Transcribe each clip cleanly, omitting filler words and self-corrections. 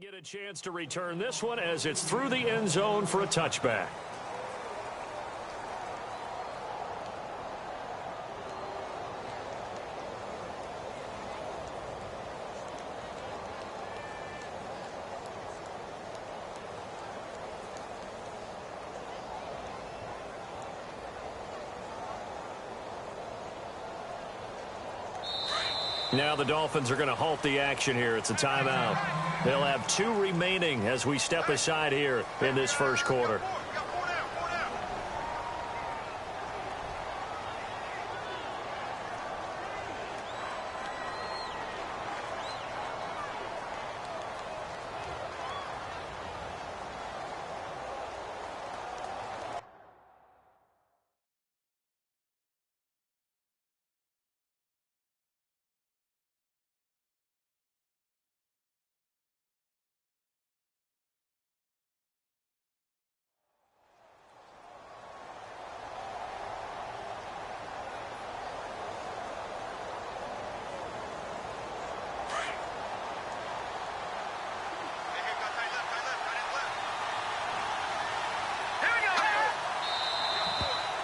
Get a chance to return this one as it's through the end zone for a touchback. Now the Dolphins are going to halt the action here. It's a timeout. They'll have 2 remaining as we step aside here in this first quarter.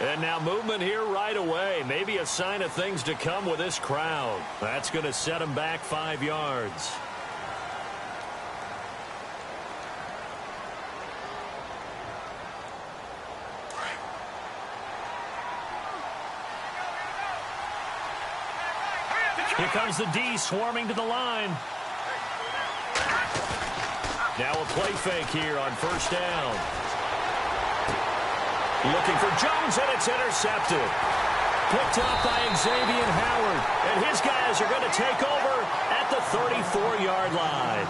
And now movement here right away. Maybe a sign of things to come with this crowd. That's going to set them back 5 yards. Here comes the D swarming to the line. Now a play fake here on first down. Looking for Jones, and it's intercepted. Picked up by Xavier Howard. And his guys are going to take over at the 34-yard line.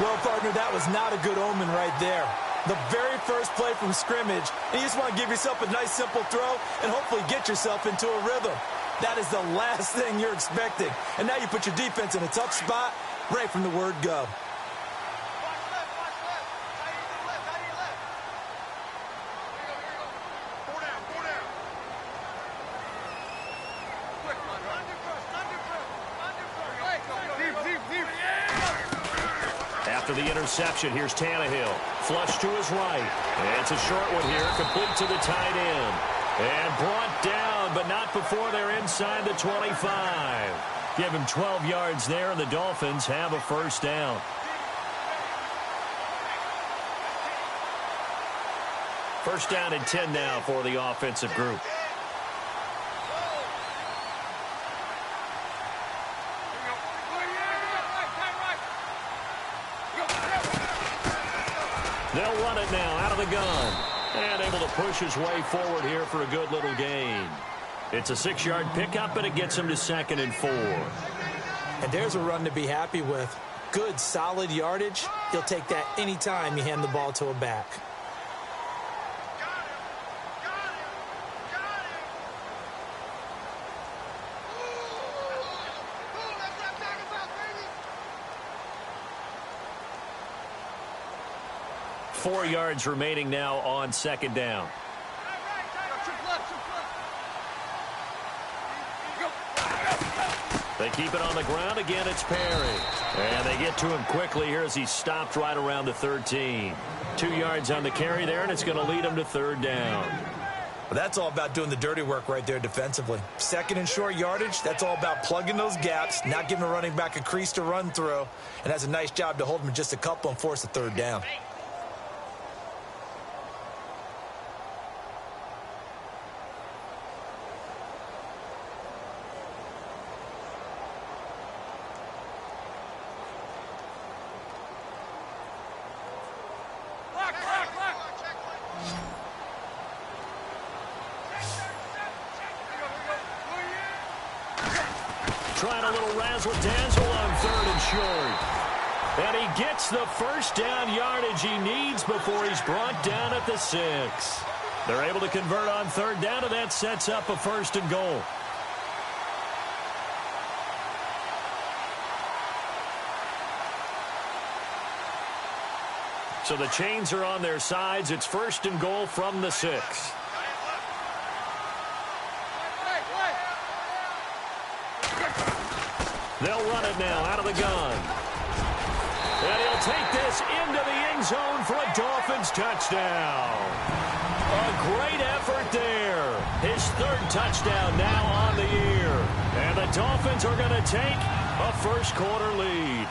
Well, partner, that was not a good omen right there. The very first play from scrimmage, and you just want to give yourself a nice, simple throw and hopefully get yourself into a rhythm. That is the last thing you're expecting. And now you put your defense in a tough spot right from the word go. After the interception, here's Tannehill. Flush to his right. It's a short one here, complete to the tight end. And brought down, but not before they're inside the 25. Give him 12 yards there, and the Dolphins have a first down. First down and 10 now for the offensive group. They'll run it now out of the gun. And able to push his way forward here for a good little gain. It's a 6-yard pickup, and it gets him to 2nd and 4. And there's a run to be happy with. Good, solid yardage. He'll take that anytime you hand the ball to a back. Four yards remaining now on 2nd down. They keep it on the ground. Again, it's Perry. And they get to him quickly here as he stopped right around the 13. 2 yards on the carry there, and it's going to lead him to 3rd down. Well, that's all about doing the dirty work right there defensively. 2nd and short yardage, that's all about plugging those gaps, not giving a running back a crease to run through, and has a nice job to hold him just a couple and force the 3rd down. Trying a little razzle-dazzle on 3rd and short. And he gets the first down yardage he needs before he's brought down at the 6. They're able to convert on 3rd down, and that sets up a 1st and goal. So the chains are on their sides. It's 1st and goal from the 6. They'll run it now out of the gun. And he'll take this into the end zone for a Dolphins touchdown. A great effort there. His third touchdown now on the year. And the Dolphins are going to take a first-quarter lead.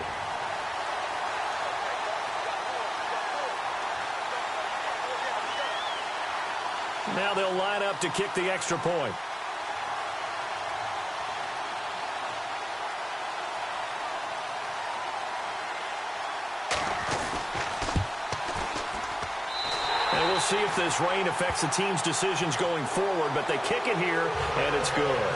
Now they'll line up to kick the extra point. And we'll see if this rain affects the team's decisions going forward, but they kick it here, and it's good.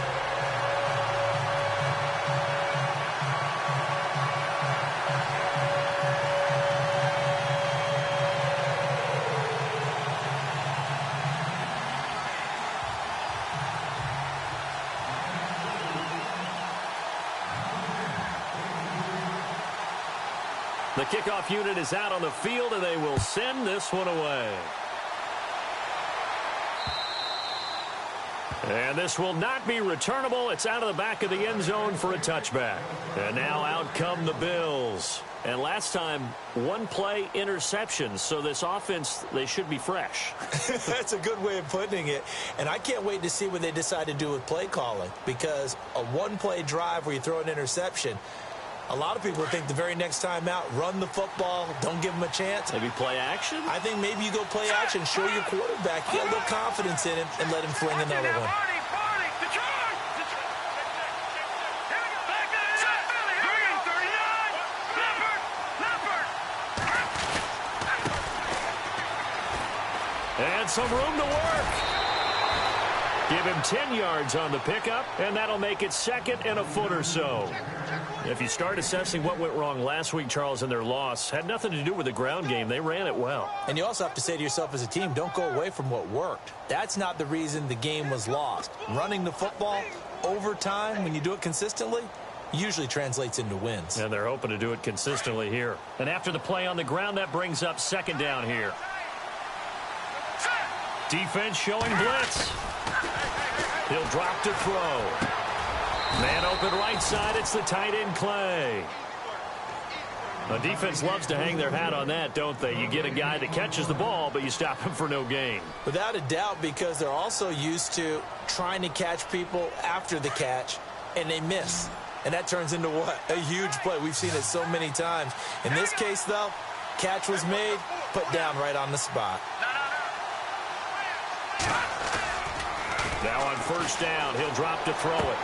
The kickoff unit is out on the field, and they will send this one away. And this will not be returnable. It's out of the back of the end zone for a touchback. And now out come the Bills. And last time, one-play interception. So this offense, they should be fresh. That's a good way of putting it. And I can't wait to see what they decide to do with play calling. Because a one-play drive where you throw an interception, a lot of people think the very next time out, run the football, don't give them a chance. Maybe play action? I think maybe you go play action, show your quarterback, get a little confidence in him, and let him fling another one. And some room to work. Give him 10 yards on the pickup, and that'll make it second and a foot or so. If you start assessing what went wrong last week, Charles, in their loss, had nothing to do with the ground game. They ran it well. And you also have to say to yourself as a team, don't go away from what worked. That's not the reason the game was lost. Running the football over time, when you do it consistently, usually translates into wins. And they're hoping to do it consistently here. And after the play on the ground, that brings up second down here. Defense showing blitz. He'll drop to throw. Man open right side, it's the tight end Clay. The defense loves to hang their hat on that, don't they? You get a guy that catches the ball, but you stop him for no gain. Without a doubt, because they're also used to trying to catch people after the catch, and they miss. And that turns into what? A huge play. We've seen it so many times. In this case, though, catch was made, put down right on the spot. Now on first down, he'll drop to throw it.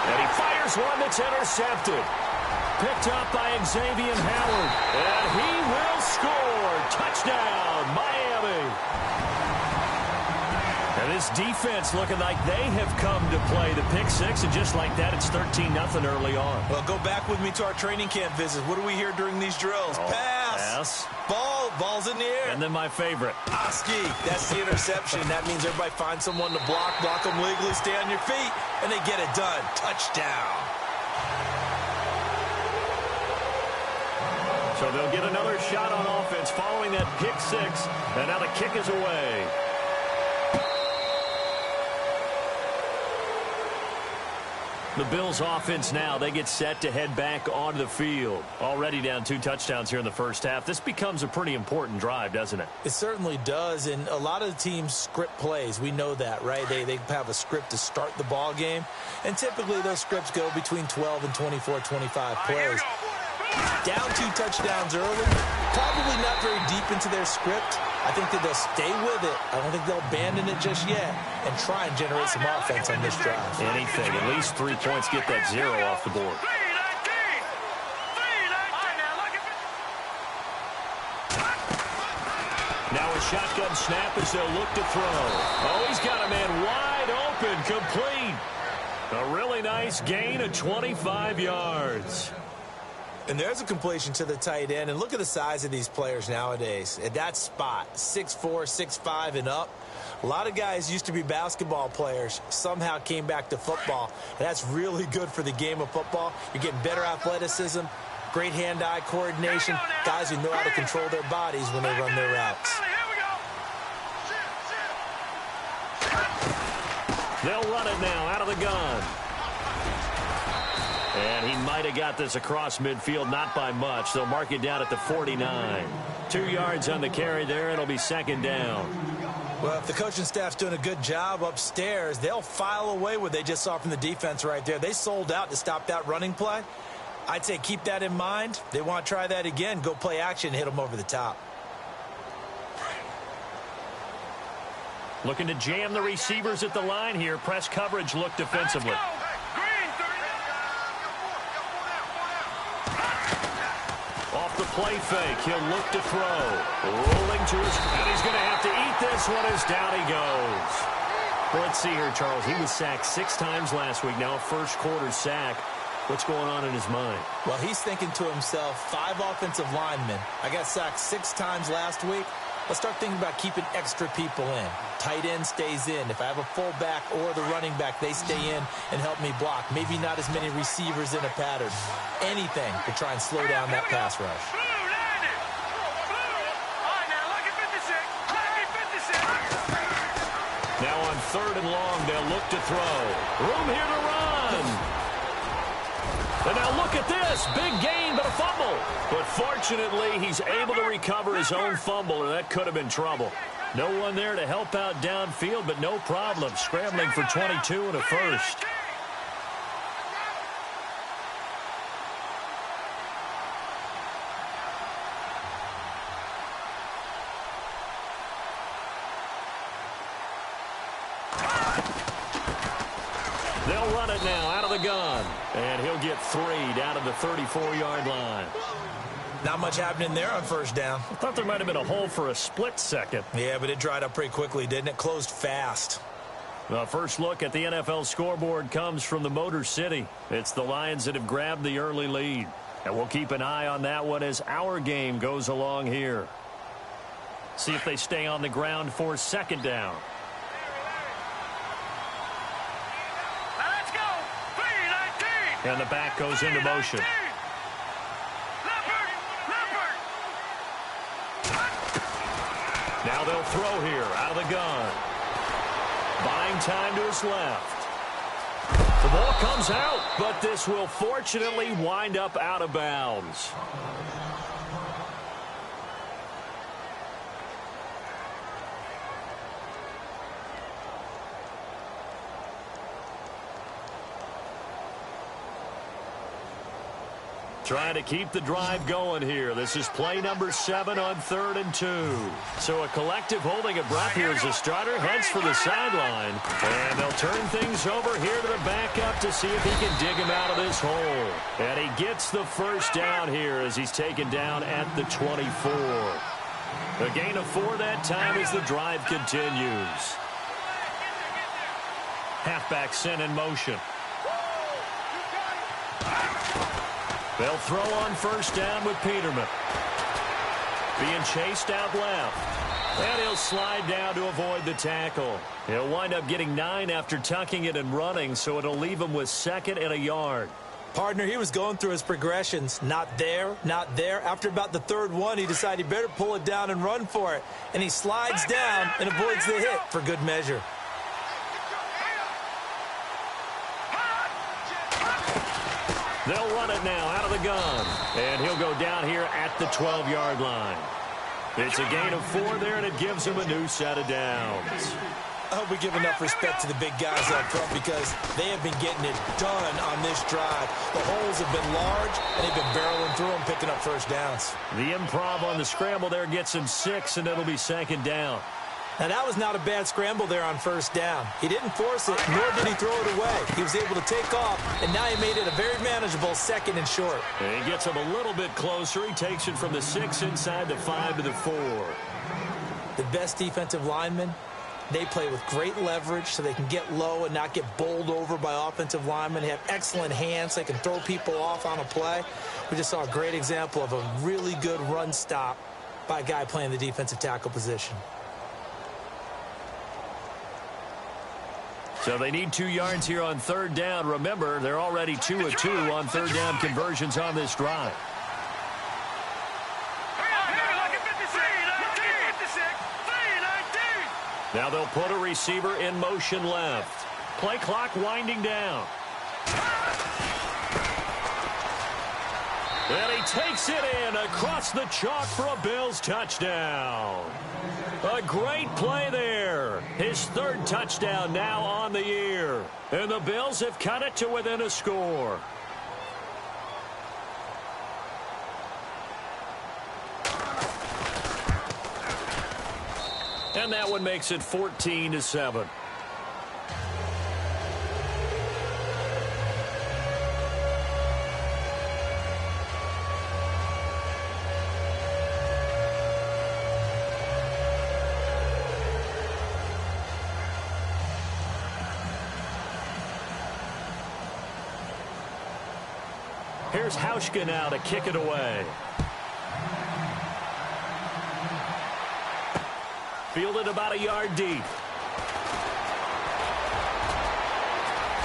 And he fires one that's intercepted. Picked up by Xavier Howard. And he will score. Touchdown, Miami. And this defense looking like they have come to play the pick six. And just like that, it's 13-0 early on. Well, go back with me to our training camp visit. What do we hear during these drills? Pass. Ball's in the air. And then my favorite. Oski. That's the interception. That means everybody finds someone to block them legally, stay on your feet, and they get it done. Touchdown. So they'll get another shot on offense following that pick six. And now the kick is away. The Bills offense now, they get set to head back onto the field. Already down 2 touchdowns here in the first half. This becomes a pretty important drive, doesn't it? It certainly does, and a lot of the teams script plays. We know that, right? They have a script to start the ball game, and typically those scripts go between 12 and 24, 25 plays. Down 2 touchdowns early, probably not very deep into their script. I think that they'll stay with it. I don't think they'll abandon it just yet and try and generate some offense on this drive. Anything. At least 3 points, get that 0 off the board. Now a shotgun snap as they'll look to throw. Oh, he's got a man wide open, complete. A really nice gain of 25 yards. And there's a completion to the tight end. And look at the size of these players nowadays. At that spot, 6'4", 6'5", and up. A lot of guys used to be basketball players, somehow came back to football. And that's really good for the game of football. You're getting better athleticism, great hand-eye coordination, guys who know how to control their bodies when they run their routes. They'll run it now out of the gun. And he Might have got this across midfield, not by much. They'll mark it down at the 49. 2 yards on the carry there. It'll be second down. Well, if the coaching staff's doing a good job upstairs, they'll file away what they just saw from the defense right there. They sold out to stop that running play. I'd say keep that in mind. They want to try that again. Go play action and hit them over the top. Looking to jam the receivers at the line here. Press coverage look defensively. Off the play fake, he'll look to throw. Rolling to his, and he's going to have to eat this one as down he goes. Well, let's see here, Charles. He was sacked 6 times last week. Now a first quarter sack. What's going on in his mind? Well, he's thinking to himself, 5 offensive linemen. I got sacked 6 times last week. Let's start thinking about keeping extra people in. Tight end stays in. If I have a fullback or the running back, they stay in and help me block. Maybe not as many receivers in a pattern. Anything to try and slow down that pass rush. Now on 3rd and long, they'll look to throw. Room here to run. And now look at this. Big gain, but a fumble. But fortunately, he's able to recover his own fumble, or that could have been trouble. No one there to help out downfield, but no problem. Scrambling for 22 and a first. They'll run it now out of the gun. And he'll get 3 down to the 34-yard line. Not much happening there on first down. I thought there might have been a hole for a split second. Yeah, but it dried up pretty quickly, didn't it? Closed fast. The first look at the NFL scoreboard comes from the Motor City. It's the Lions that have grabbed the early lead. And we'll keep an eye on that one as our game goes along here. See if they stay on the ground for second down. And the back goes into motion. Now they'll throw here out of the gun. Buying time to his left. The ball comes out, but this will fortunately wind up out of bounds. Trying to keep the drive going here. This is play number 7 on 3rd and 2. So a collective holding of breath here as the starter heads for the sideline. And they'll turn things over here to the backup to see if he can dig him out of this hole. And he gets the first down here as he's taken down at the 24. A gain of 4 that time as the drive continues. Halfback sent in motion. They'll throw on first down with Peterman. Being chased out left. And he'll slide down to avoid the tackle. He'll wind up getting 9 after tucking it and running, so it'll leave him with 2nd and a yard. Partner, he was going through his progressions. Not there, not there. After about the 3rd one, he decided he better pull it down and run for it. And he slides down and avoids the hit for good measure. They'll run it now out of the gun. And he'll go down here at the 12-yard line. It's a gain of 4 there, and it gives him a new set of downs. I hope we give enough respect to the big guys up front because they have been getting it done on this drive. The holes have been large, and they've been barreling through them, picking up first downs. The improv on the scramble there gets him 6, and it'll be 2nd down. Now, that was not a bad scramble there on first down. He didn't force it, nor did he throw it away. He was able to take off, and now he made it a very manageable 2nd and short. And he gets him a little bit closer. He takes it from the 6 inside the 5 to the 4. The best defensive linemen, they play with great leverage so they can get low and not get bowled over by offensive linemen. They have excellent hands. They can throw people off on a play. We just saw a great example of a really good run stop by a guy playing the defensive tackle position. So they need 2 yards here on 3rd down. Remember, they're already 2 of 2 on 3rd down conversions on this drive. Now they'll put a receiver in motion left. Play clock winding down. And he takes it in across the chalk for a Bills touchdown. A great play there. His third touchdown now on the year. And the Bills have cut it to within a score. And that one makes it 14-7. Here's Hauschka now to kick it away. Fielded about a yard deep.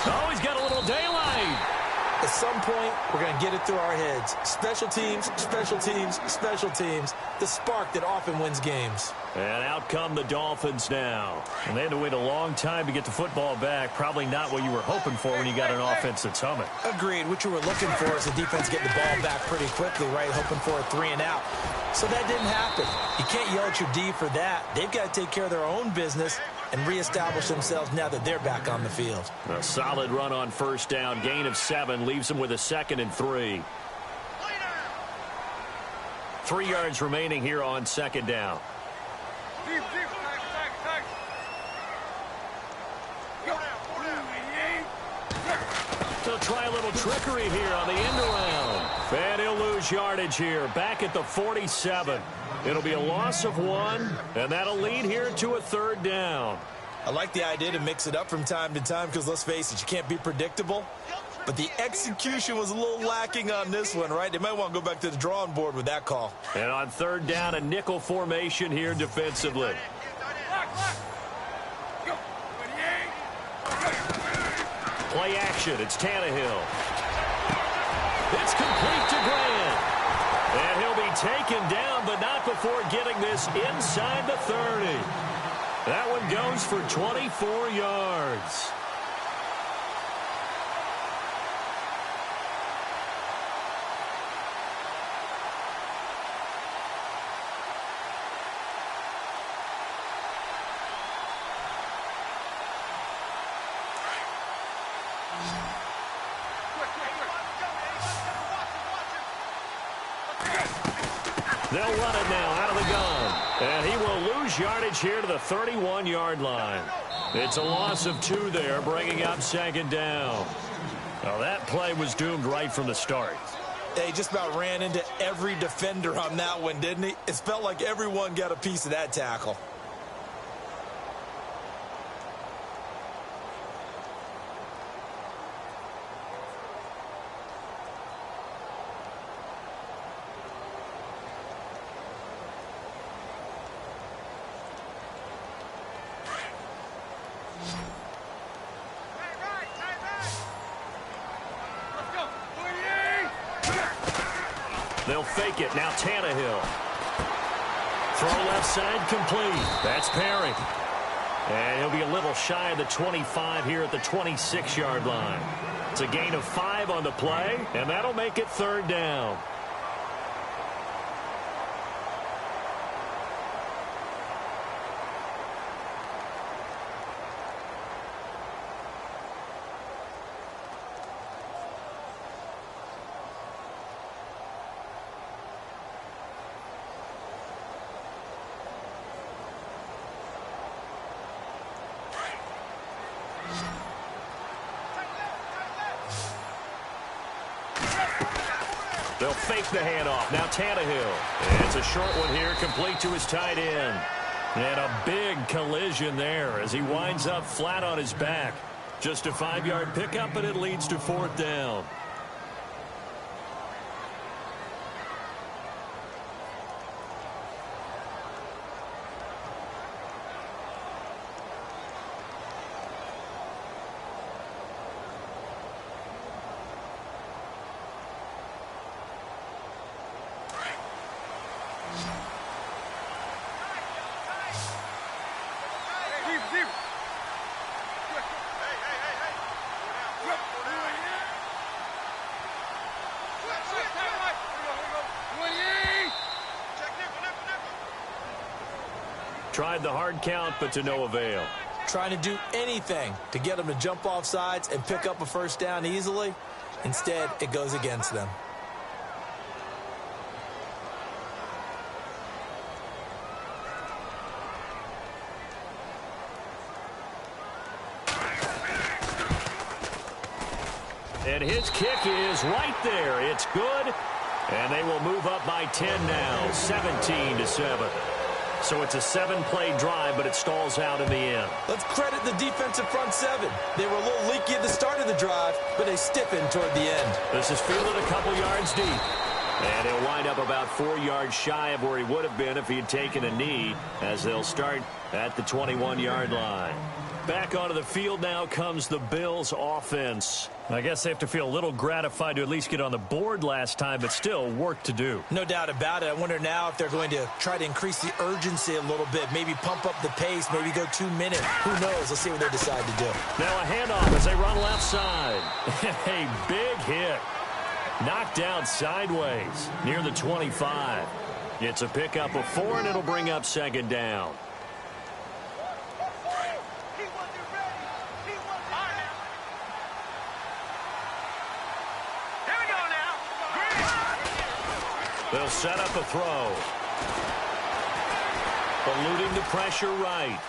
Oh, he's got a little daylight. At some point, we're going to get it through our heads. Special teams, special teams, special teams. The spark that often wins games. And out come the Dolphins now. And they had to wait a long time to get the football back. Probably not what you were hoping for when you got an offense that's humming. Agreed. What you were looking for is the defense getting the ball back pretty quickly, right? Hoping for a 3-and-out. So that didn't happen. You can't yell at your D for that. They've got to take care of their own business and reestablish themselves now that they're back on the field. A solid run on first down. Gain of 7 leaves them with a 2nd and 3. 3 yards remaining here on 2nd down. They'll try a little trickery here on the end around. And he'll lose yardage here. Back at the 47. It'll be a loss of 1, and that'll lead here to a 3rd down. I like the idea to mix it up from time to time because, let's face it, you can't be predictable. But the execution was a little lacking on this one, right? They might want to go back to the drawing board with that call. And on 3rd down, a nickel formation here defensively. Play action. It's Tannehill. It's complete to Grant. And he'll be taken down, but not before getting this inside the 30. That one goes for 24 yards. They'll run it now out of the gun. And he will lose yardage here to the 31-yard line. It's a loss of 2 there, bringing up 2nd down. Now that play was doomed right from the start. He just about ran into every defender on that one, didn't he? It felt like everyone got a piece of that tackle. They'll fake it. Now Tannehill. Throw left side complete. That's Perry. And he'll be a little shy of the 25 here at the 26-yard line. It's a gain of 5 on the play, and that'll make it 3rd down. They'll fake the handoff. Now Tannehill. And it's a short one here, complete to his tight end. And a big collision there as he winds up flat on his back. Just a 5-yard pickup, and it leads to 4th down. Tried the hard count, but to no avail. Trying to do anything to get them to jump off sides and pick up a first down easily. Instead, it goes against them. And his kick is right there. It's good. And they will move up by 10 now, 17-7. So it's a 7-play drive, but it stalls out in the end. Let's credit the defensive front seven. They were a little leaky at the start of the drive, but they stiffened toward the end. This is fielded a couple yards deep. And he'll wind up about 4 yards shy of where he would have been if he had taken a knee, as they'll start at the 21-yard line. Back onto the field now comes the Bills offense. I guess they have to feel a little gratified to at least get on the board last time, but still work to do. No doubt about it. I wonder now if they're going to try to increase the urgency a little bit, maybe pump up the pace, maybe go 2 minutes. Who knows? Let's see what they decide to do. Now a handoff as they run left side. A big hit. Knocked down sideways near the 25. It's a pickup of 4, and it'll bring up second down. They'll set up a throw. Eluding the pressure right.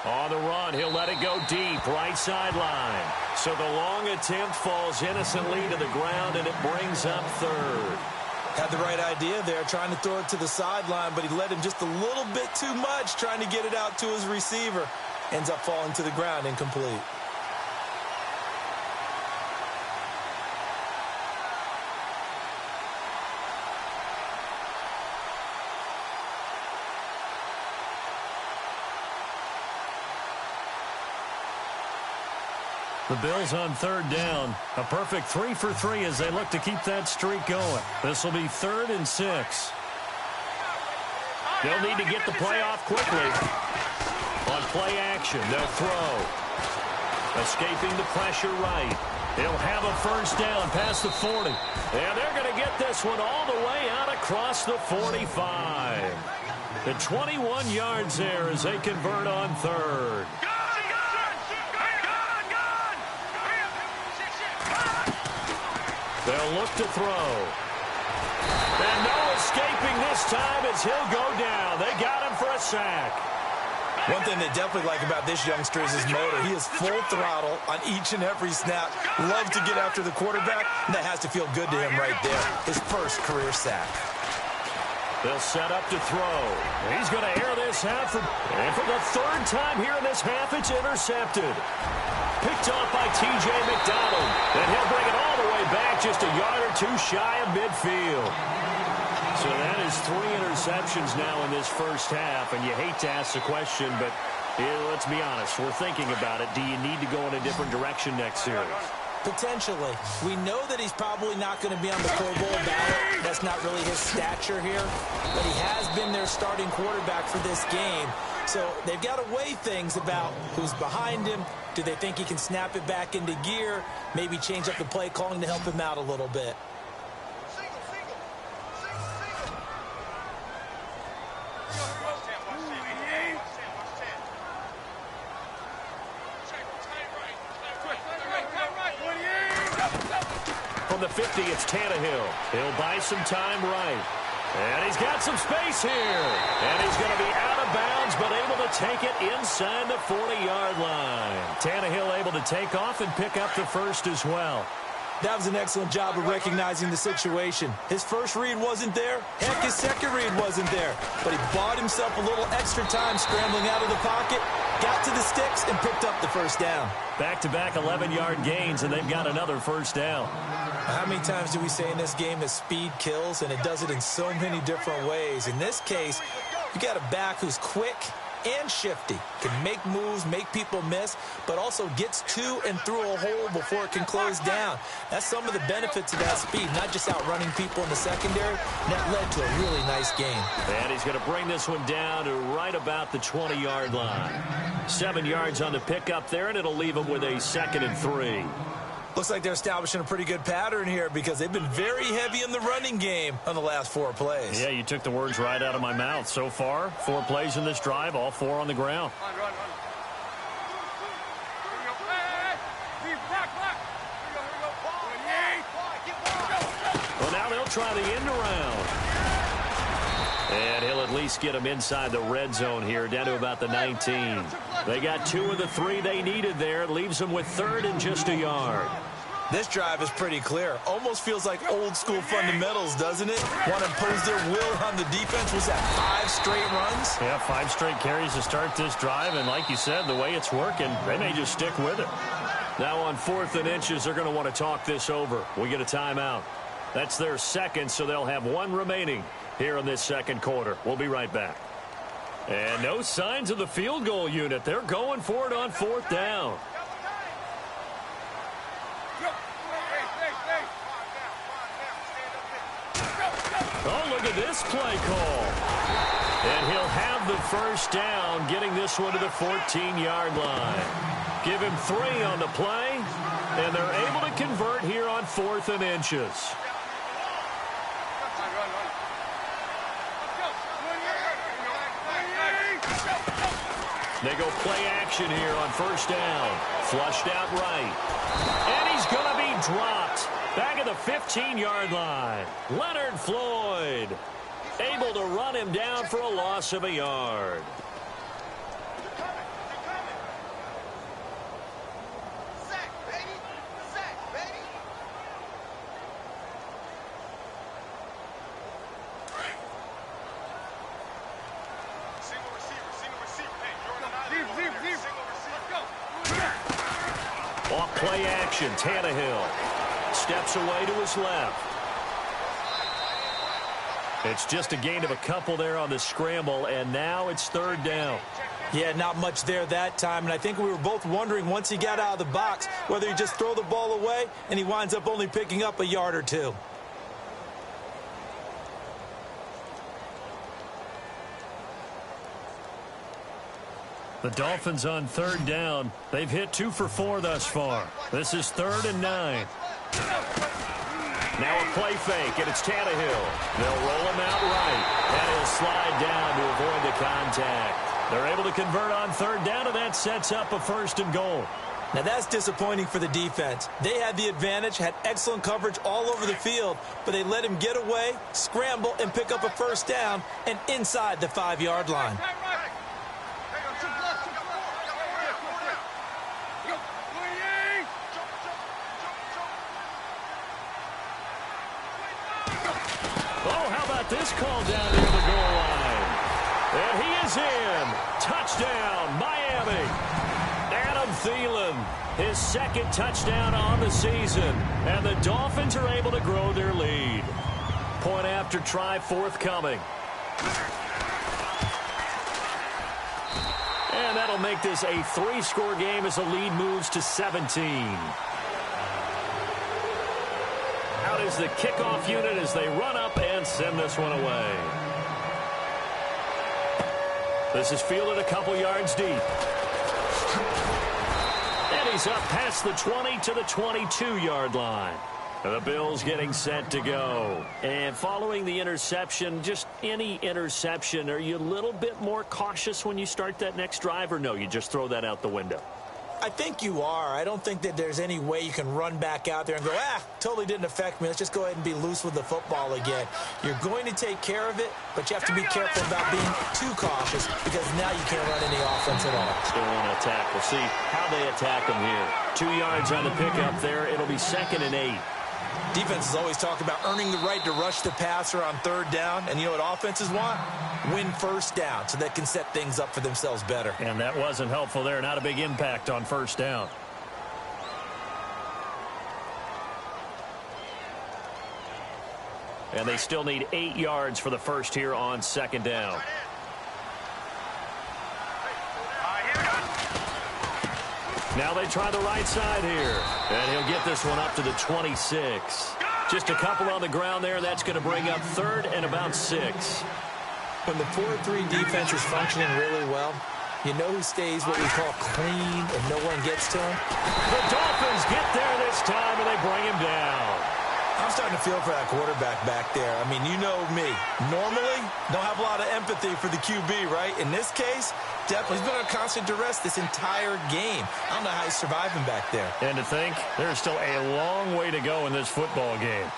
On the run, he'll let it go deep, right sideline. So the long attempt falls innocently to the ground, and it brings up third. Had the right idea there, trying to throw it to the sideline, but he let him just a little bit too much, trying to get it out to his receiver. Ends up falling to the ground, incomplete. The Bills on third down. A perfect 3 for 3 as they look to keep that streak going. This will be 3rd and 6. They'll need to get the play off quickly. On play action, they'll throw. Escaping the pressure right. He'll have a first down past the 40. And they're going to get this one all the way out across the 45. The 21 yards there as they convert on third. They'll look to throw. And no escaping this time as he'll go down. They got him for a sack. One thing they definitely like about this youngster is his motor. He is full throttle on each and every snap. Loves to get after the quarterback, and that has to feel good to him right there. His first career sack. They'll set up to throw. He's going to air this out. And for the 3rd time here in this half, it's intercepted. Picked off by T.J. McDonald. And he'll bring it all the way back just a yard or 2 shy of midfield. So that is 3 interceptions now in this first half. And you hate to ask the question, but let's be honest. We're thinking about it. Do you need to go in a different direction next series? Potentially. We know that he's probably not going to be on the Pro Bowl ballot. That's not really his stature here. But he has been their starting quarterback for this game. So they've got to weigh things about who's behind him. Do they think he can snap it back into gear? Maybe change up the play calling to help him out a little bit. From the 50, it's Tannehill. He'll buy some time right. And he's got some space here. And he's going to be out of bounds, but able to take it inside the 40-yard line. Tannehill able to take off and pick up the first as well. That was an excellent job of recognizing the situation. His first read wasn't there. Heck, his second read wasn't there. But he bought himself a little extra time scrambling out of the pocket, got to the sticks, and picked up the first down. Back-to-back 11-yard gains, and they've got another first down. How many times do we say in this game that speed kills, and it does it in so many different ways? In this case, you got a back who's quick and shifty, can make moves, make people miss, but also gets to and through a hole before it can close down. That's some of the benefits of that speed, not just outrunning people in the secondary. And that led to a really nice game. And he's going to bring this one down to right about the 20-yard line. 7 yards on the pickup there, and it'll leave him with a 2nd and 3. Looks like they're establishing a pretty good pattern here because they've been very heavy in the running game on the last 4 plays. Yeah, you took the words right out of my mouth. So far, 4 plays in this drive, all 4 on the ground. Run. Well, now they'll try the end around. And he'll at least get them inside the red zone here, down to about the 19. They got 2 of the 3 they needed there. It leaves them with 3rd and just a yard. This drive is pretty clear. Almost feels like old school fundamentals, doesn't it? Want to impose their will on the defense. Was that 5 straight runs? Yeah, 5 straight carries to start this drive. And like you said, the way it's working, they may just stick with it. Now on 4th and inches, they're going to want to talk this over. We get a timeout. That's their second, so they'll have 1 remaining here in this second quarter. We'll be right back. And no signs of the field goal unit. They're going for it on 4th down. Oh, look at this play call. And he'll have the first down, getting this one to the 14-yard line. Give him 3 on the play, and they're able to convert here on 4th and inches. They go play action here on 1st down. Flushed out right. And he's going to be dropped. Back at the 15-yard line. Leonard Floyd able to run him down for a loss of a yard. Off play action, Tannehill steps away to his left. It's just a gain of a couple there on the scramble, and now it's 3rd down. Yeah, not much there that time, and I think we were both wondering once he got out of the box whether he just throw the ball away and he winds up only picking up a yard or 2. The Dolphins on 3rd down. They've hit 2 for 4 thus far. This is 3rd and 9. Now a play fake, and it's Tannehill. They'll roll him out right, and he'll slide down to avoid the contact. They're able to convert on 3rd down, and that sets up a 1st and goal. Now that's disappointing for the defense. They had the advantage, had excellent coverage all over the field, but they let him get away, scramble, and pick up a 1st down, and inside the 5-yard line. This call down near the goal line. And he is in. Touchdown, Miami. Adam Thielen, his 2nd touchdown on the season. And the Dolphins are able to grow their lead. Point after try forthcoming. And that'll make this a 3-score game as the lead moves to 17. Out is the kickoff unit as they run up and send this one away. This is fielded a couple yards deep. And he's up past the 20 to the 22-yard line. The Bills getting set to go. And following the interception, just any interception, are you a little bit more cautious when you start that next drive, or no, you just throw that out the window? I think you are. I don't think that there's any way you can run back out there and go, totally didn't affect me. Let's just go ahead and be loose with the football again. You're going to take care of it, but you have to be careful about being too cautious because now you can't run any offense at all. Still on attack. We'll see how they attack them here. 2 yards on the pickup there. It'll be 2nd and 8. Defenses always talk about earning the right to rush the passer on 3rd down, and you know what offenses want? Win 1st down so they can set things up for themselves better. And that wasn't helpful there. Not a big impact on 1st down. And they still need 8 yards for the first here on 2nd down. Now they try the right side here. And he'll get this one up to the 26. Just a couple on the ground there. That's going to bring up 3rd and about 6. When the 4-3 defense is functioning really well, You know who stays what we call clean and no one gets to him? The Dolphins get there this time, and they bring him down. I'm starting to feel for that quarterback back there. I mean, you know me. Normally, don't have a lot of empathy for the QB, right? In this case, definitely he's been under constant duress this entire game. I don't know how he's surviving back there. And to think, there's still a long way to go in this football game.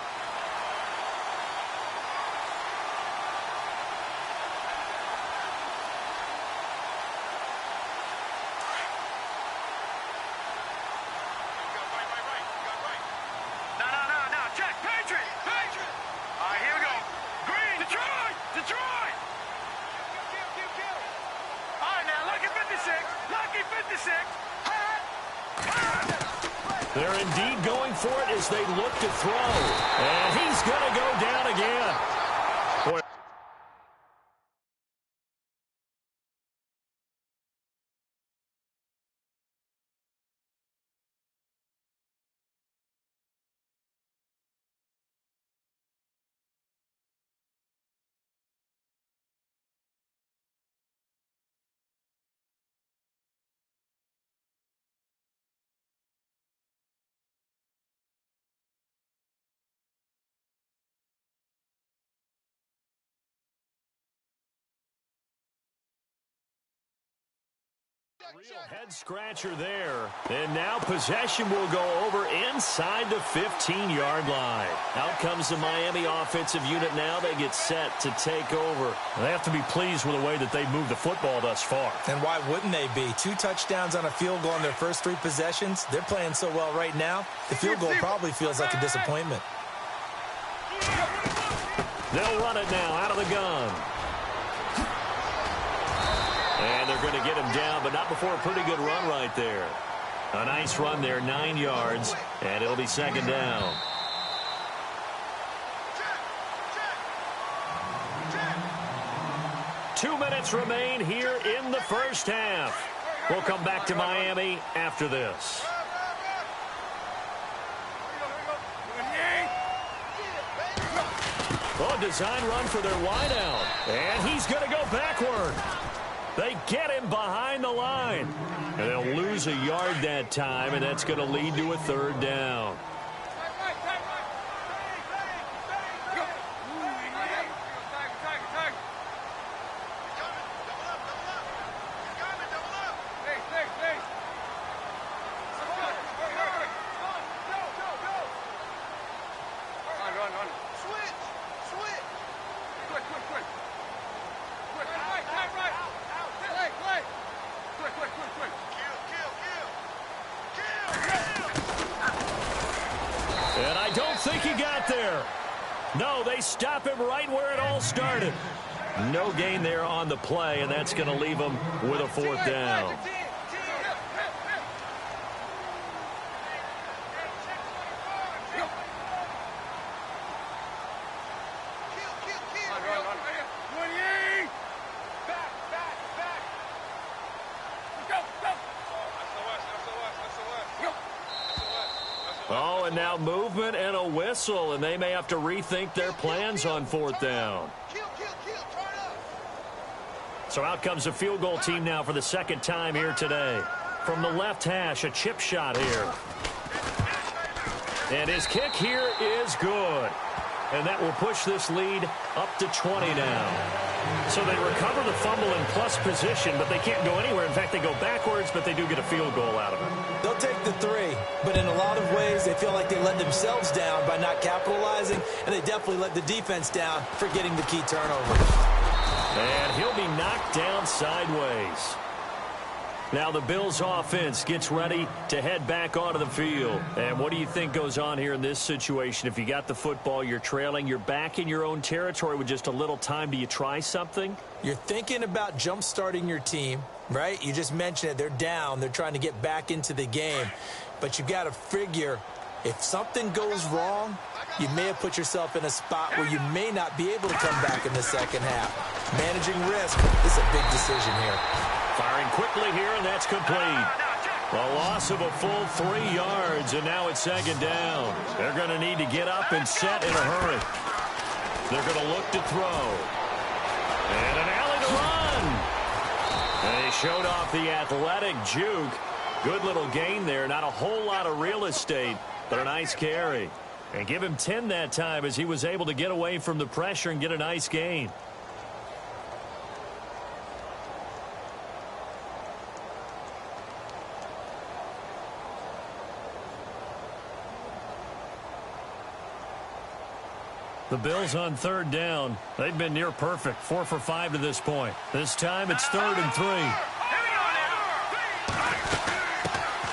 They're indeed going for it as they look to throw. And he's going to go down again. Boy. Real head-scratcher there. And now possession will go over inside the 15-yard line. Out comes the Miami offensive unit now. They get set to take over. They have to be pleased with the way that they've moved the football thus far. And why wouldn't they be? 2 touchdowns on a field goal in their first 3 possessions. They're playing so well right now, the field goal probably feels like a disappointment. They'll run it now out of the gun. And they're going to get him down, but not before a pretty good run right there. A nice run there, 9 yards, and it'll be second down. Two minutes remain here in the first half. We'll come back to Miami after this. Oh, design run for their wideout. And he's going to go backward. They get him behind the line. And they'll lose a yard that time, and that's going to lead to a third down. And I don't think he got there. No, they stop him right where it all started. No gain there on the play, and that's going to leave him with a fourth down. Oh, and now movement and a whistle, and they may have to rethink their plans on fourth down. So out comes the field goal team now for the second time here today. From the left hash, a chip shot here. And his kick here is good. And that will push this lead up to 20 now. So they recover the fumble in plus position, but they can't go anywhere. In fact, they go backwards, but they do get a field goal out of it. They'll take the 3, but in a lot of ways, they feel like they let themselves down by not capitalizing, and they definitely let the defense down for getting the key turnover. And he'll be knocked down sideways. Now the Bills offense gets ready to head back onto the field. And what do you think goes on here in this situation? If you got the football, you're trailing, you're back in your own territory with just a little time. Do you try something? You're thinking about jump-starting your team, right? You just mentioned it. They're down. They're trying to get back into the game. But you've got to figure if something goes wrong, you may have put yourself in a spot where you may not be able to come back in the second half. Managing risk is a big decision here. Firing quickly here, and that's complete. A loss of a full 3 yards, and now it's second down. They're going to need to get up and set in a hurry. They're going to look to throw. And an alley to run. And he showed off the athletic juke. Good little gain there. Not a whole lot of real estate, but a nice carry. And give him 10 that time as he was able to get away from the pressure and get a nice gain. The Bills on third down. They've been near perfect, 4 for 5 to this point. This time it's 3rd and 3.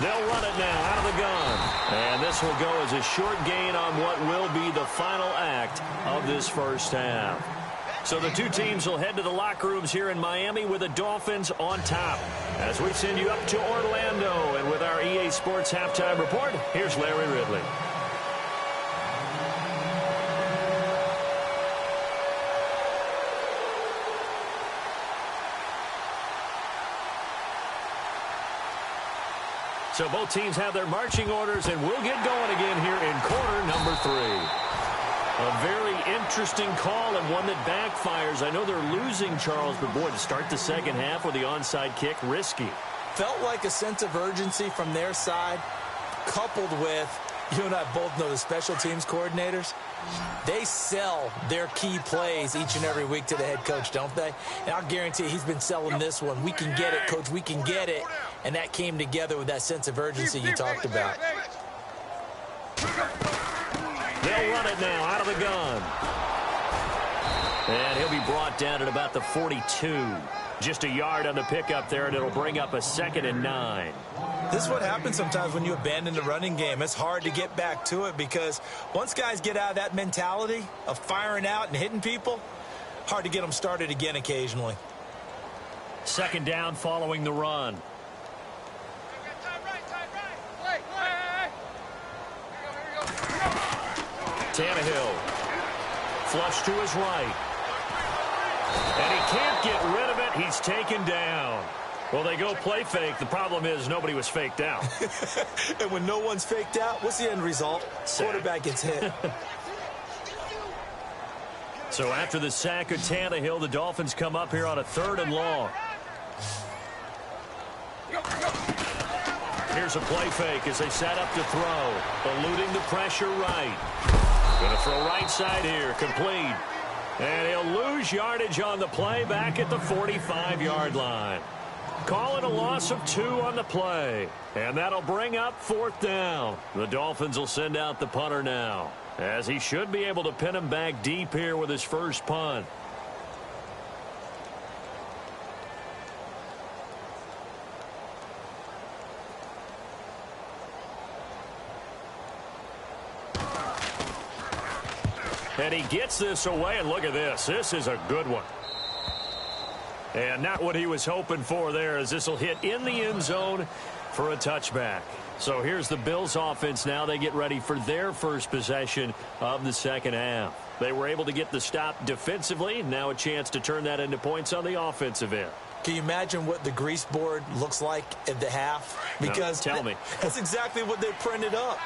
They'll run it now out of the gun. And this will go as a short gain on what will be the final act of this first half. So the two teams will head to the locker rooms here in Miami with the Dolphins on top. As we send you up to Orlando, and with our EA Sports Halftime Report, here's Larry Ridley. So both teams have their marching orders, and we'll get going again here in quarter number 3. A very interesting call and one that backfires. I know they're losing, Charles, but boy, to start the second half with the onside kick, risky. Felt like a sense of urgency from their side, coupled with, you and I both know the special teams coordinators. They sell their key plays each and every week to the head coach, don't they? And I'll guarantee he's been selling this one. We can get it, coach. We can get it. And that came together with that sense of urgency you talked about. They'll run it now out of the gun. And he'll be brought down at about the 42. Just a yard on the pickup there, and it'll bring up a 2nd and 9. This is what happens sometimes when you abandon the running game. It's hard to get back to it because once guys get out of that mentality of firing out and hitting people, hard to get them started again occasionally. 2nd down following the run. Tannehill. Flush to his right. And he can't get rid of it. He's taken down. Well, they go play fake. The problem is nobody was faked out. And when no one's faked out, what's the end result? Quarterback gets hit. So after the sack of Tannehill, the Dolphins come up here on a 3rd and long. Here's a play fake as they set up to throw. Eluding the pressure right. Going to throw right side here. Complete. And he'll lose yardage on the play back at the 45-yard line. Calling a loss of 2 on the play. And that'll bring up 4th down. The Dolphins will send out the punter now, as he should be able to pin him back deep here with his first punt. And he gets this away, and look at this. This is a good one. And not what he was hoping for there, as this will hit in the end zone for a touchback. So here's the Bills offense now. They get ready for their first possession of the second half. They were able to get the stop defensively. Now a chance to turn that into points on the offensive end. Can you imagine what the grease board looks like at the half? Because no, tell me. That's exactly what they printed up.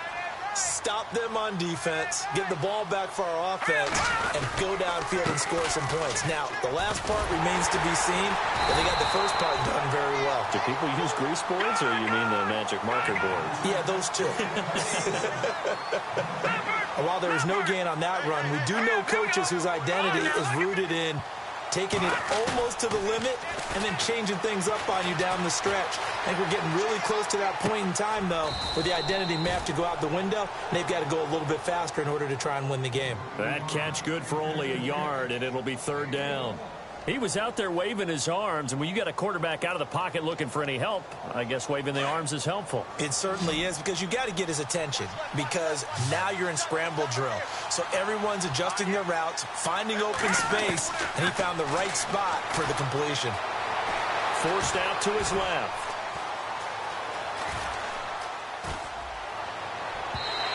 Stop them on defense, get the ball back for our offense, and go downfield and score some points. Now, the last part remains to be seen, but they got the first part done very well. Do people use grease boards, or you mean the magic marker boards? Yeah, those two. While there is no gain on that run, we do know coaches whose identity is rooted in taking it almost to the limit and then changing things up on you down the stretch. I think we're getting really close to that point in time, though, where the identity may have to go out the window. They've got to go a little bit faster in order to try and win the game. That catch good for only a yard, and it'll be 3rd down. He was out there waving his arms, and when you got a quarterback out of the pocket looking for any help, I guess waving the arms is helpful. It certainly is, because you got to get his attention, because now you're in scramble drill. So everyone's adjusting their routes, finding open space, and he found the right spot for the completion. Forced out to his left.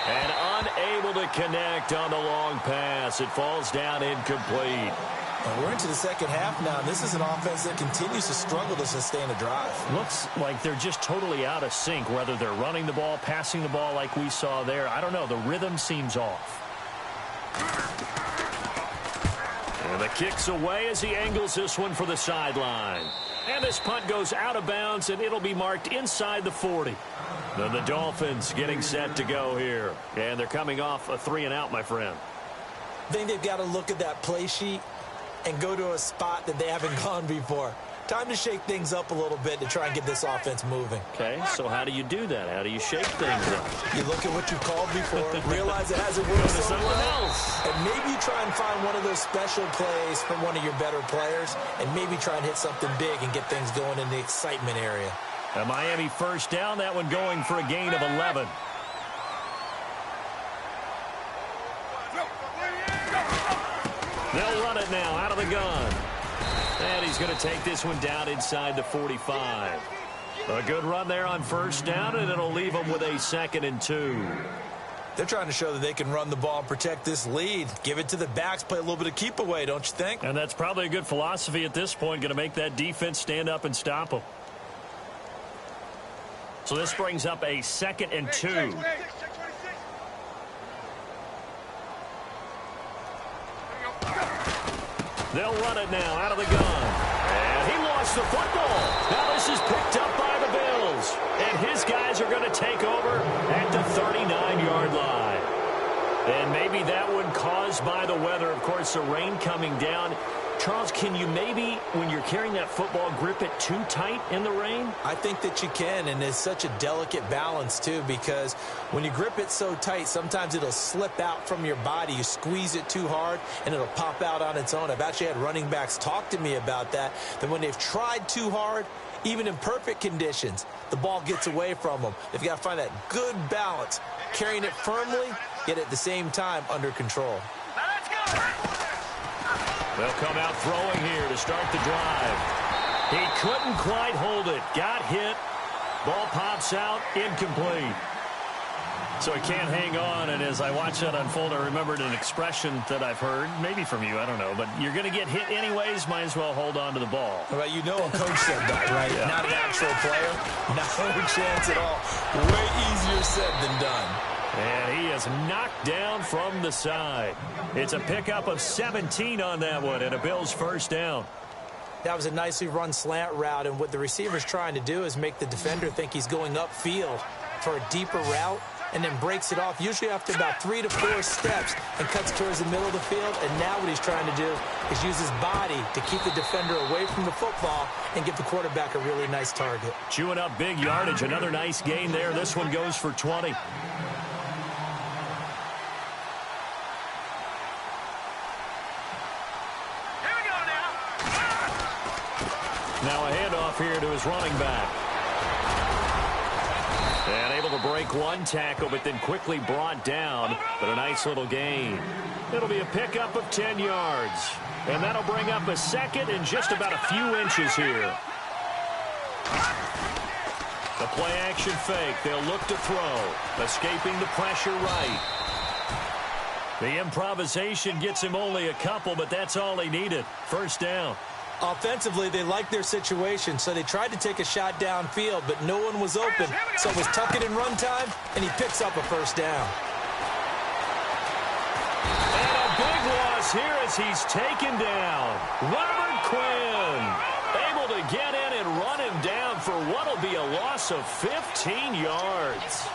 And unable to connect on the long pass. It falls down incomplete. And we're into the second half now. This is an offense that continues to struggle to sustain a drive. Looks like they're just totally out of sync, whether they're running the ball, passing the ball like we saw there. I don't know. The rhythm seems off. And the kick's away as he angles this one for the sideline. And this punt goes out of bounds, and it'll be marked inside the 40. Then the Dolphins getting set to go here. And they're coming off a 3-and-out, my friend. I think they've got to look at that play sheet and go to a spot that they haven't gone before. Time to shake things up a little bit to try and get this offense moving. Okay, so how do you do that? How do you shake things up? You look at what you called before, realize it hasn't worked so well, else. and maybe you try and find one of those special plays from one of your better players, and maybe try and hit something big and get things going in the excitement area. A Miami first down, that one going for a gain of 11. They'll run it now out of the gun. And he's going to take this one down inside the 45. A good run there on first down, and it'll leave them with a 2nd and 2. They're trying to show that they can run the ball and protect this lead. Give it to the backs, play a little bit of keep away, don't you think? And that's probably a good philosophy at this point, going to make that defense stand up and stop them. So this brings up a 2nd and 2. They'll run it now out of the gun. And he lost the football. Now this is picked up by the Bills. And his guys are going to take over at the 39-yard line. And maybe that one caused by the weather. Of course, the rain coming down. Charles, can you maybe, when you're carrying that football, grip it too tight in the rain? I think that you can, and it's such a delicate balance, too, because when you grip it so tight, sometimes it'll slip out from your body. You squeeze it too hard, and it'll pop out on its own. I've actually had running backs talk to me about that when they've tried too hard, even in perfect conditions, the ball gets away from them. They've got to find that good balance, carrying it firmly, yet at the same time under control. They'll come out throwing here to start the drive. He couldn't quite hold it. Got hit. Ball pops out. Incomplete. So he can't hang on, and as I watch that unfold, I remembered an expression that I've heard, maybe from you, I don't know, but you're going to get hit anyways, might as well hold on to the ball. Well, you know a coach said that, right? Yeah. Not an actual player. No chance at all. Way easier said than done. And he is knocked down from the side. It's a pickup of 17 on that one, and a Bills first down. That was a nicely run slant route, and what the receiver's trying to do is make the defender think he's going upfield for a deeper route, and then breaks it off, usually after about 3 to 4 steps, and cuts towards the middle of the field. And now what he's trying to do is use his body to keep the defender away from the football and give the quarterback a really nice target. Chewing up big yardage. Another nice gain there. This one goes for 20. Now a handoff here to his running back. And able to break one tackle, but then quickly brought down. But a nice little gain. It'll be a pickup of 10 yards. And that'll bring up a 2nd and just about a few inches here. The play action fake. They'll look to throw. Escaping the pressure right. The improvisation gets him only a couple, but that's all he needed. First down. Offensively, they liked their situation, so they tried to take a shot downfield, but no one was open. So it was tuck it in run time, and he picks up a first down. And a big loss here as he's taken down. Robert Quinn able to get in and run him down for what will be a loss of 15 yards.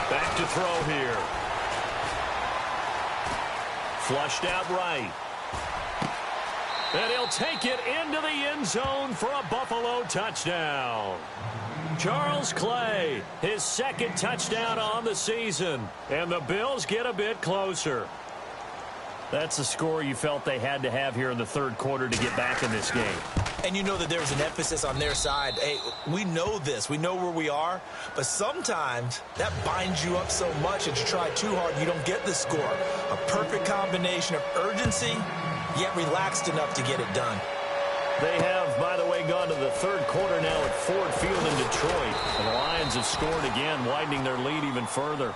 Back to throw here. Flushed out right. And he'll take it into the end zone for a Buffalo touchdown. Charles Clay, his 2nd touchdown on the season. And the Bills get a bit closer. That's the score you felt they had to have here in the 3rd quarter to get back in this game. And you know that there's an emphasis on their side. Hey, we know this. We know where we are. But sometimes that binds you up so much that you try too hard, you don't get the score. A perfect combination of urgency, yet relaxed enough to get it done. They have, by the way, gone to the 3rd quarter now at Ford Field in Detroit. And the Lions have scored again, widening their lead even further.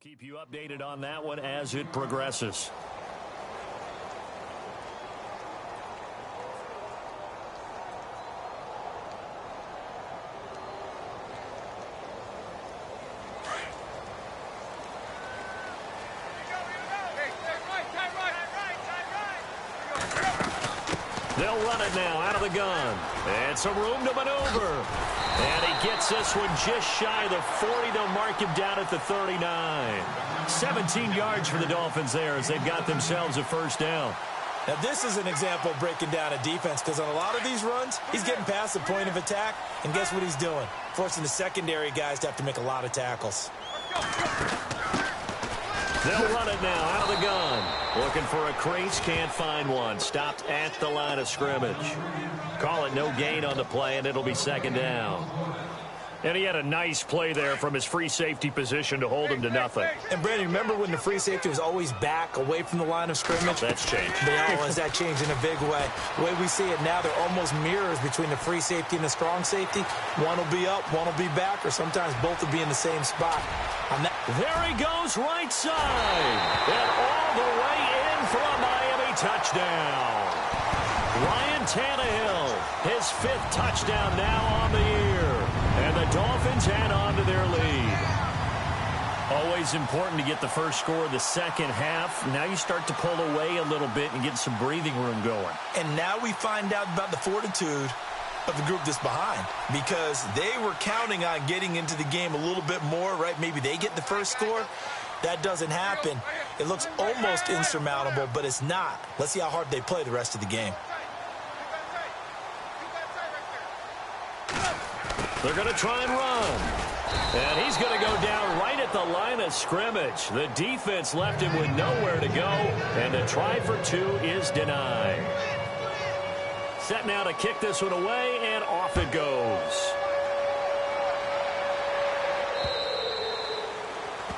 Keep you updated on that one as it progresses. They'll run it now out of the gun. And some room to maneuver. And he gets this one just shy of the 40. They'll mark him down at the 39. 17 yards for the Dolphins there as they've got themselves a first down. Now, this is an example of breaking down a defense because on a lot of these runs, he's getting past the point of attack, and guess what he's doing? Forcing the secondary guys to have to make a lot of tackles. They'll run it now out of the gun. Looking for a crease, can't find one. Stopped at the line of scrimmage. Call it no gain on the play, and it'll be second down. And he had a nice play there from his free safety position to hold him to nothing. And, Brandon, remember when the free safety was always back away from the line of scrimmage? That's changed. That changed in a big way. The way we see it now, they're almost mirrors between the free safety and the strong safety. One will be up, one will be back, or sometimes both will be in the same spot. There he goes, right side. And all the way in for a Miami touchdown. Ryan Tannehill, his 5th touchdown now on the year. And the Dolphins add on to their lead. Always important to get the first score of the second half. Now you start to pull away a little bit and get some breathing room going. And now we find out about the fortitude of the group that's behind, because they were counting on getting into the game a little bit more, right? Maybe they get the first score. That doesn't happen. It looks almost insurmountable, but it's not. Let's see how hard they play the rest of the game. They're going to try and run. And he's going to go down right at the line of scrimmage. The defense left him with nowhere to go, and the try for 2 is denied. Set now to kick this one away, and off it goes.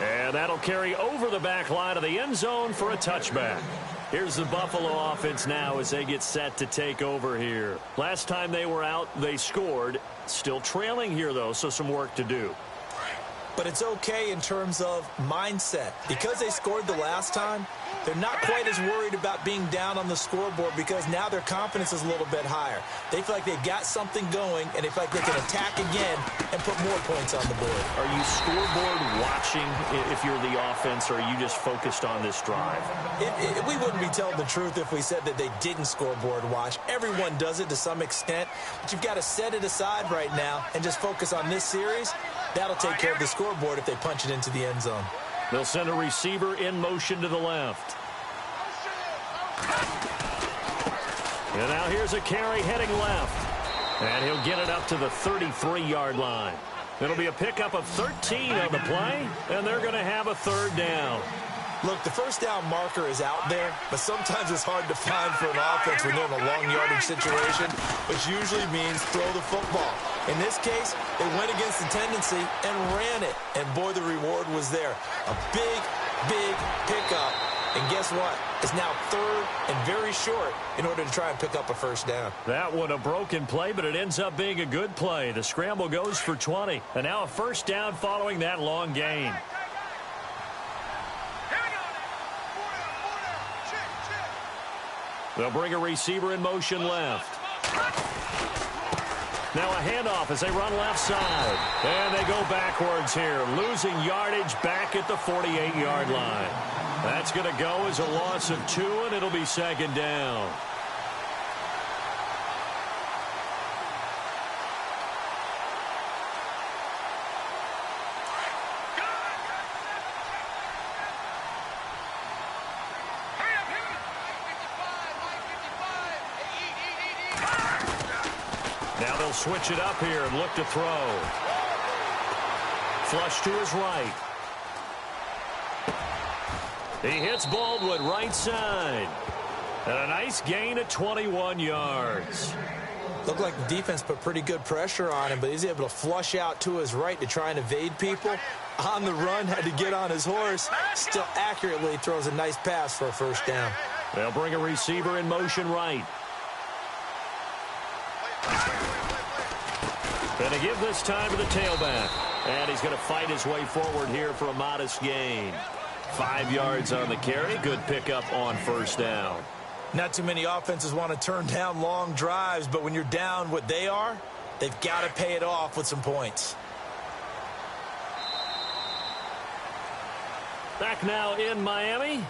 And that'll carry over the back line of the end zone for a touchback. Here's the Buffalo offense now as they get set to take over here. Last time they were out, they scored. Still trailing here, though, so some work to do. But it's okay in terms of mindset. Because they scored the last time, they're not quite as worried about being down on the scoreboard because now their confidence is a little bit higher. They feel like they've got something going, and they feel like they can attack again and put more points on the board. Are you scoreboard watching if you're the offense, or are you just focused on this drive? We wouldn't be telling the truth if we said that they didn't scoreboard watch. Everyone does it to some extent, but you've got to set it aside right now and just focus on this series. That'll take care of the scoreboard if they punch it into the end zone. They'll send a receiver in motion to the left. And now here's a carry heading left. And he'll get it up to the 33-yard line. It'll be a pickup of 13 on the play, and they're going to have a third down. Look, the first down marker is out there, but sometimes it's hard to find for an offense when they're in a long yardage situation, which usually means throw the football. In this case, they went against the tendency and ran it, and boy, the reward was there. A big, big pickup, and guess what? It's now third and very short in order to try and pick up a first down. That one a broken play, but it ends up being a good play. The scramble goes for 20, and now a first down following that long gain. They'll bring a receiver in motion left. Now a handoff as they run left side. And they go backwards here, losing yardage back at the 48-yard line. That's going to go as a loss of 2, and it'll be second down. Now they'll switch it up here and look to throw. Flush to his right. He hits Baldwin right side. And a nice gain at 21 yards. Looked like the defense put pretty good pressure on him, but he's able to flush out to his right to try and evade people. On the run, had to get on his horse. Still accurately throws a nice pass for a first down. They'll bring a receiver in motion right. And to give this time to the tailback. And he's going to fight his way forward here for a modest gain. 5 yards on the carry. Good pickup on first down. Not too many offenses want to turn down long drives, but when you're down what they are, they've got to pay it off with some points. Back now in Miami.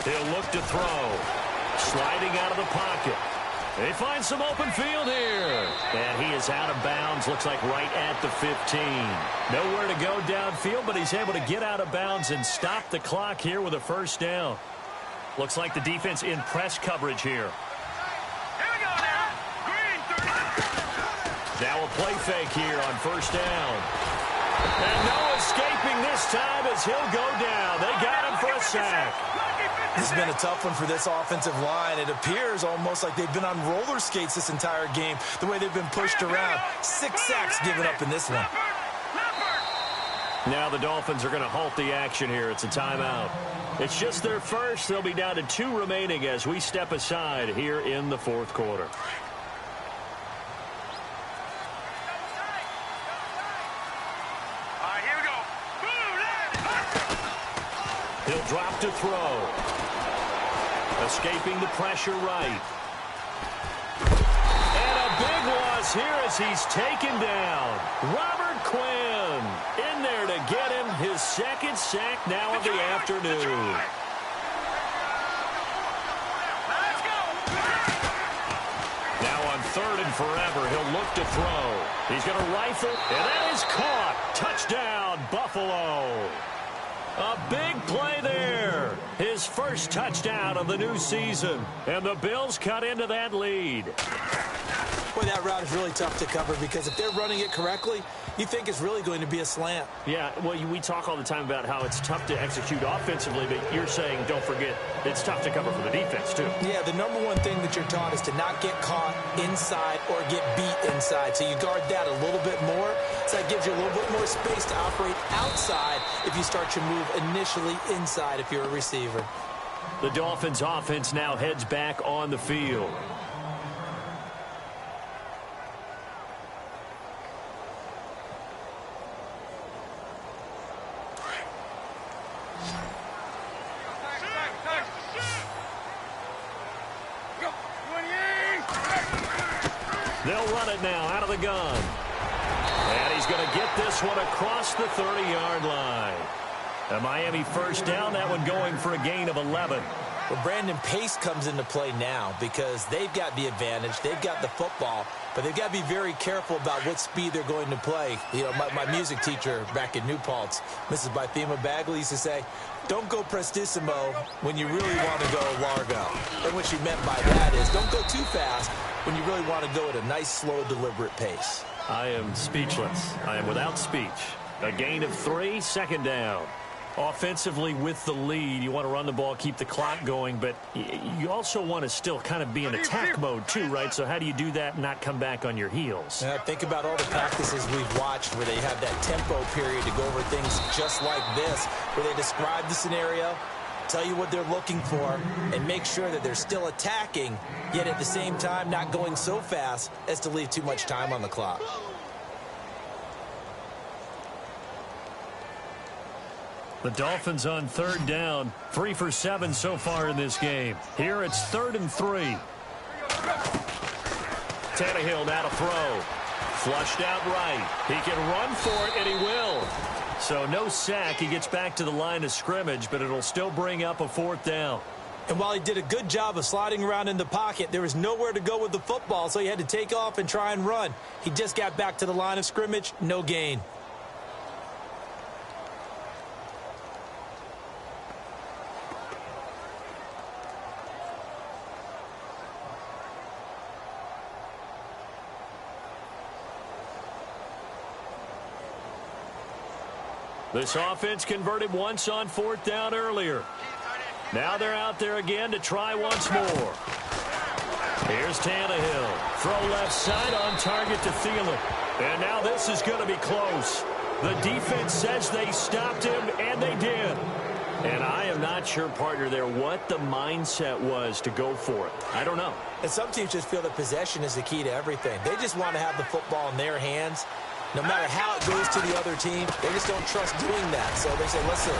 He'll look to throw. Sliding out of the pocket. They find some open field here. And he is out of bounds. Looks like right at the 15. Nowhere to go downfield, but he's able to get out of bounds and stop the clock here with a first down. Looks like the defense in press coverage here. Here we go now. Green 30. Now a play fake here on first down. And no escaping this time as he'll go down. They got him for a sack. This has been a tough one for this offensive line. It appears almost like they've been on roller skates this entire game, the way they've been pushed around. 6 sacks given up in this one. Now the Dolphins are going to halt the action here. It's a timeout. It's just their first. They'll be down to 2 remaining as we step aside here in the fourth quarter. All right, here we go. He'll drop to throw. Escaping the pressure right. And a big loss here as he's taken down. Robert Quinn in there to get him his second sack now of the afternoon. Let's go. Now on 3rd and forever, he'll look to throw. He's going to rifle, and that is caught. Touchdown, Buffalo. A big play there. His first touchdown of the new season. And the Bills cut into that lead. Boy, that route is really tough to cover because if they're running it correctly, you think it's really going to be a slant. Yeah, well, we talk all the time about how it's tough to execute offensively, but you're saying, don't forget, it's tough to cover for the defense, too. Yeah, the number one thing that you're taught is to not get caught inside or get beat inside. So you guard that a little bit more. So that gives you a little bit more space to operate outside if you start your move initially inside if you're a receiver. The Dolphins' offense now heads back on the field. They'll run it now out of the gun. And he's going to get this one across the 30-yard line. A Miami first down, that one going for a gain of 11. Well, Brandon, pace comes into play now because they've got the advantage. They've got the football, but they've got to be very careful about what speed they're going to play. You know, my music teacher back in New Paltz, Mrs. Bythema Bagley, used to say, don't go prestissimo when you really want to go largo. And what she meant by that is don't go too fast when you really want to go at a nice, slow, deliberate pace. I am speechless. I am without speech. A gain of 3, second down. Offensively with the lead, you want to run the ball, keep the clock going, but you also want to still kind of be in attack mode too, right? So how do you do that and not come back on your heels? Think about all the practices we've watched where they have that tempo period to go over things just like this, where they describe the scenario, tell you what they're looking for, and make sure that they're still attacking, yet at the same time not going so fast as to leave too much time on the clock. The Dolphins on 3rd down, 3 for 7 so far in this game. Here it's 3rd and 3. Tannehill now to throw. Flushed out right. He can run for it, and he will. So no sack. He gets back to the line of scrimmage, but it'll still bring up a 4th down. And while he did a good job of sliding around in the pocket, there was nowhere to go with the football, so he had to take off and try and run. He just got back to the line of scrimmage, no gain. This offense converted once on 4th down earlier. Now they're out there again to try once more. Here's Tannehill. Throw left side on target to Thielen. And now this is going to be close. The defense says they stopped him, and they did. And I am not sure, partner, there what the mindset was to go for it. I don't know. And some teams just feel that possession is the key to everything. They just want to have the football in their hands. No matter how it goes to the other team, they just don't trust doing that. So they say, listen,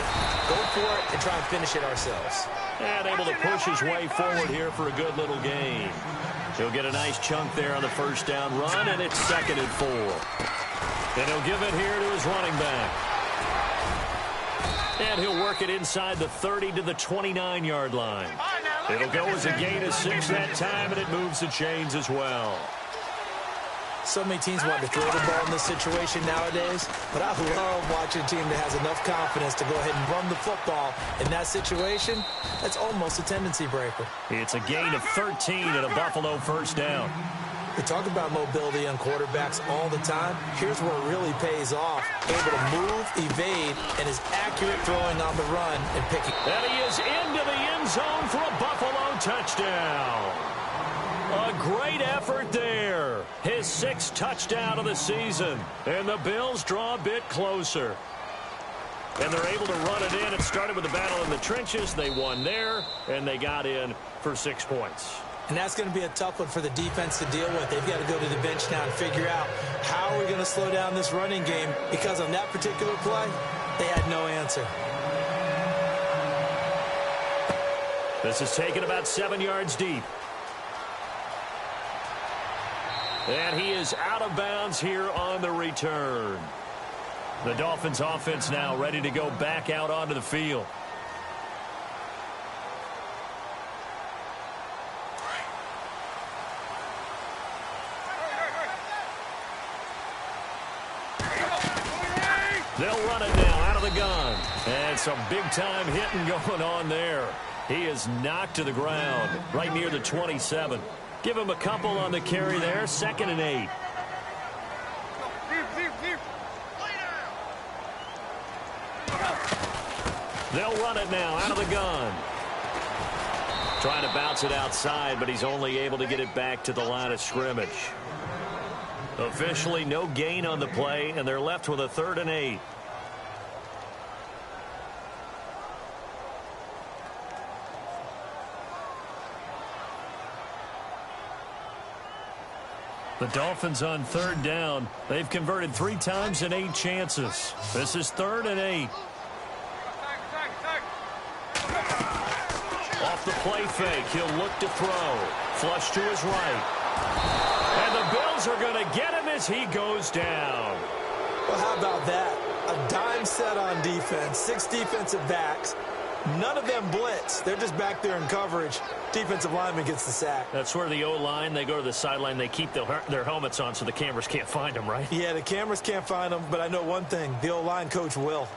go for it and try and finish it ourselves. And able to push his way forward here for a good little gain. He'll get a nice chunk there on the first down run, and it's 2nd and 4. And he'll give it here to his running back. And he'll work it inside the 30 to the 29-yard line. It'll go as a gain of 6 that time, and it moves the chains as well. So many teams want to throw the ball in this situation nowadays, but I love watching a team that has enough confidence to go ahead and run the football. In that situation, that's almost a tendency breaker. It's a gain of 13 and a Buffalo first down. We talk about mobility on quarterbacks all the time. Here's where it really pays off. Able to move, evade, and is accurate throwing on the run and picking. And he is into the end zone for a Buffalo touchdown. A great effort there. His 6th touchdown of the season. And the Bills draw a bit closer. And they're able to run it in. It started with a battle in the trenches. They won there, and they got in for 6 points. And that's going to be a tough one for the defense to deal with. They've got to go to the bench now and figure out how are we going to slow down this running game, because on that particular play, they had no answer. This is taken about 7 yards deep. And he is out of bounds here on the return. The Dolphins offense now ready to go back out onto the field. They'll run it now out of the gun. And some big-time hitting going on there. He is knocked to the ground right near the 27. Give him a couple on the carry there. 2nd and 8. They'll run it now out of the gun. Trying to bounce it outside, but he's only able to get it back to the line of scrimmage. Officially no gain on the play, and they're left with a 3rd and 8. The Dolphins on 3rd down. They've converted 3 times in 8 chances. This is 3rd and 8. Off the play fake, he'll look to throw. Flush to his right. And the Bills are going to get him as he goes down. Well, how about that? A dime set on defense, 6 defensive backs. None of them blitz. They're just back there in coverage. Defensive lineman gets the sack. That's where the O-line, they go to the sideline, they keep their helmets on so the cameras can't find them, right? Yeah, the cameras can't find them, but I know one thing. The O-line coach will.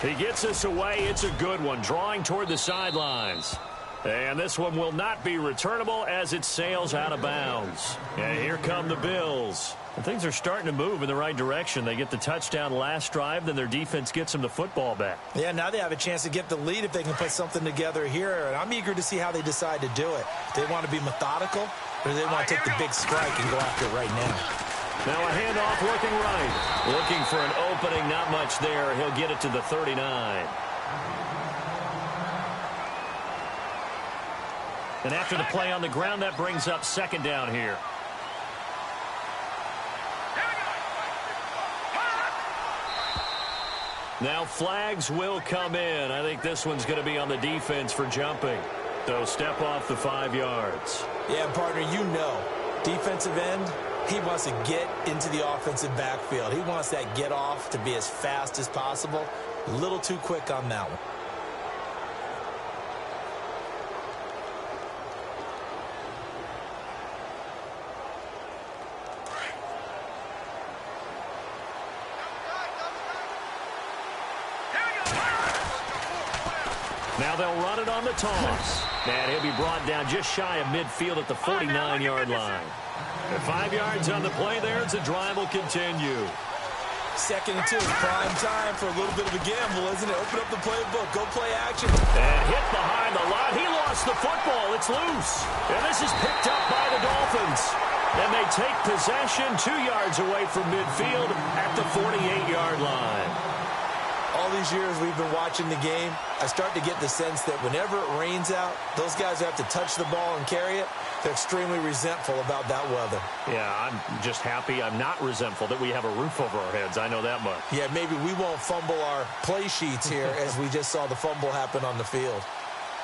He gets us away. It's a good one, drawing toward the sidelines. And this one will not be returnable as it sails out of bounds. And here come the Bills. And things are starting to move in the right direction. They get the touchdown last drive, then their defense gets them the football back. Yeah, now they have a chance to get the lead if they can put something together here. And I'm eager to see how they decide to do it. Do they want to be methodical, or do they want to take the big strike and go after it right now? Now a handoff looking right. Looking for an opening, not much there. He'll get it to the 39. And after the play on the ground, that brings up 2nd down here. Now flags will come in. I think this one's going to be on the defense for jumping. They'll step off the 5 yards. Yeah, partner, you know, defensive end, he wants to get into the offensive backfield. He wants that get off to be as fast as possible. A little too quick on that one. Now they'll run it on the toss. And he'll be brought down just shy of midfield at the 49-yard line. And 5 yards on the play there as the drive will continue. 2nd and 2, prime time for a little bit of a gamble, isn't it? Open up the playbook, go play action. And hit behind the line. He lost the football. It's loose. And this is picked up by the Dolphins. And they take possession 2 yards away from midfield at the 48-yard line. All these years we've been watching the game, I start to get the sense that whenever it rains out, those guys who have to touch the ball and carry it, they're extremely resentful about that weather. Yeah, I'm just happy I'm not resentful that we have a roof over our heads. I know that much. Yeah, maybe we won't fumble our play sheets here as we just saw the fumble happen on the field.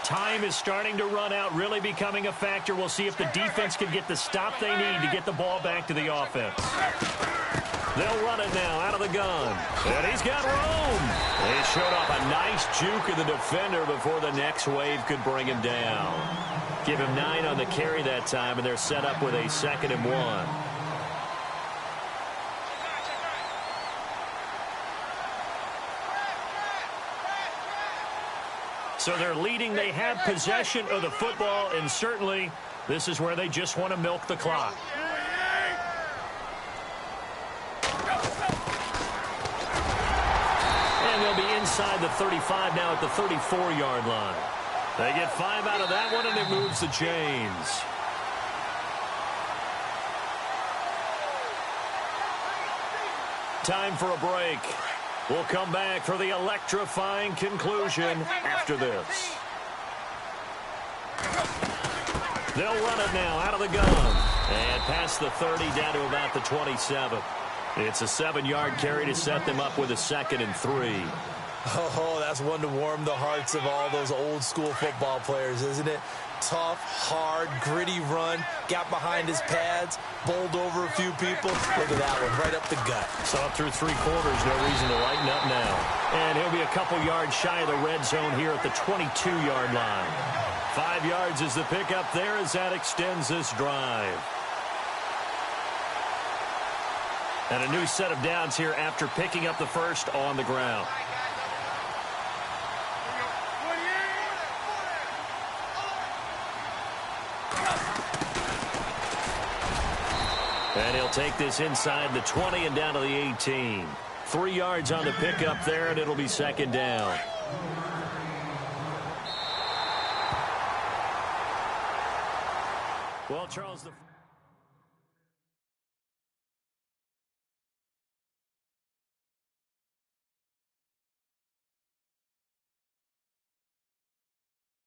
Time is starting to run out, really becoming a factor. We'll see if the defense can get the stop they need to get the ball back to the offense. They'll run it now out of the gun. And he's got room. He showed off a nice juke of the defender before the next wave could bring him down. Give him 9 on the carry that time, and they're set up with a 2nd and 1. So they're leading. They have possession of the football, and certainly this is where they just want to milk the clock. And they'll be inside the 35 now at the 34-yard line. They get 5 out of that one, and it moves the chains. Time for a break. We'll come back for the electrifying conclusion after this. They'll run it now out of the gun. And past the 30 down to about the 27. It's a 7-yard carry to set them up with a 2nd and 3. Oh, that's one to warm the hearts of all those old-school football players, isn't it? Tough, hard, gritty run, got behind his pads, bowled over a few people. Look at that one, right up the gut. Saw it through 3 quarters, no reason to lighten up now. And he'll be a couple yards shy of the red zone here at the 22-yard line. 5 yards is the pickup there as that extends this drive. And a new set of downs here after picking up the first on the ground. And he'll take this inside the 20 and down to the 18. 3 yards on the pickup there, and it'll be 2nd down. Well, Charles,